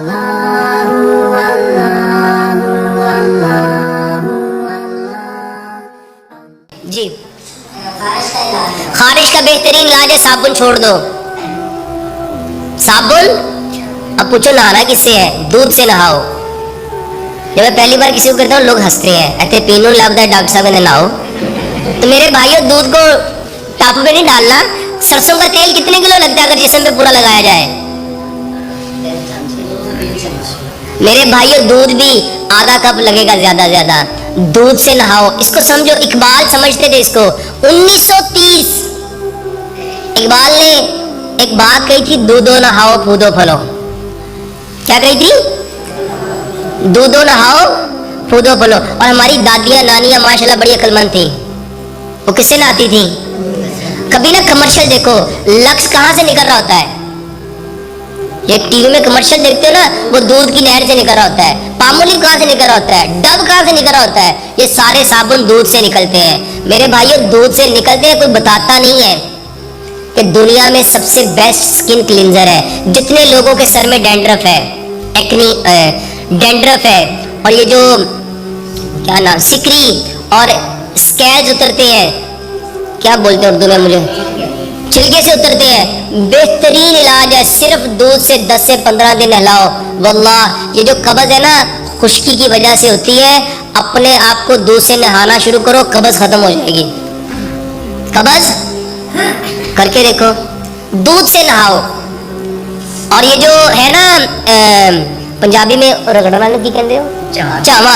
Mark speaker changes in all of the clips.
Speaker 1: जी, खारिश का बेहतरीन इलाज है साबुन छोड़ दो। साबुन, अब पूछो नहाना किससे है? दूध से नहाओ। जब मैं पहली बार किसी को कहता हूँ लोग हंसते हैं, ऐसे पीनू लाभदायक डॉक्टर साहब ने नहाओ। तो मेरे भाइयों, दूध को टापू में नहीं डालना। सरसों का तेल कितने किलो लगता है अगर जिस्म पे पूरा लगाया जाए? मेरे भाइयों, दूध भी आधा कप लगेगा ज्यादा ज्यादा। दूध से नहाओ। इसको समझो, इकबाल समझते थे इसको। 1930 इकबाल ने एक बात कही थी, दूधो नहाओ फूदो फलो। क्या कही थी? दूधो नहाओ फूदो फलो। और हमारी दादियां नानियां माशाल्लाह बड़ी अक्लमंद थी। वो किससे नहाती थी? कभी ना कमर्शियल देखो, लक्स कहां से निकल रहा होता है? ये टीवी में कमर्शियल देखते हो ना, वो दूध की नहर से निकल रहा होता है। पामोलिव कहां से निकल रहा होता है? डब कहां से निकल रहा होता है? ये सारे साबुन दूध से निकलते हैं। मेरे भाइयों, दूध से निकलते हैं। कोई बताता नहीं है कि दुनिया में सबसे बेस्ट स्किन क्लींजर है। जितने लोगों के सर में डैंड्रफ है, एक्नी डैंड्रफ है, और ये जो क्या नाम, सिकरी और स्कैल्स उतरते हैं, क्या बोलते हैं उर्दू में, मुझे छिलके से उतरते हैं, बेहतरीन इलाज है। सिर्फ दूध से 10 से 15 दिन नहलाओ। वल्लाह, ये जो कब्ज है ना, खुश्की की वजह से होती है। अपने आप को दूध से नहाना शुरू करो, कब्ज खत्म हो जाएगी। कब्ज करके देखो, दूध से नहाओ। और ये जो है ना, पंजाबी में रगड़ना की कहते हो, चावा।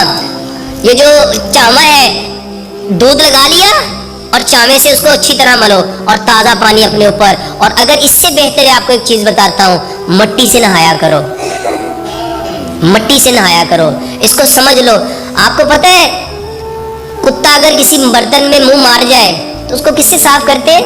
Speaker 1: ये जो चावा है, दूध लगा लिया और चावे से उसको अच्छी तरह मलो और ताज़ा पानी अपने ऊपर। और अगर इससे बेहतर है, आपको एक चीज़ बताता हूँ, मट्टी से नहाया करो। मट्टी से नहाया करो। इसको समझ लो। आपको पता है, कुत्ता अगर किसी बर्तन में मुंह मार जाए तो उसको किससे साफ करते हैं?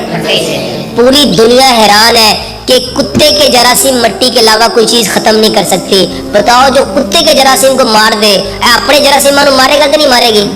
Speaker 1: पूरी दुनिया हैरान है कि कुत्ते के जरासीम मट्टी के अलावा कोई चीज़ ख़त्म नहीं कर सकती। बताओ, जो कुत्ते के जरासीम को मार दे, अपने जरासीम मारेगा तो नहीं मारेगी?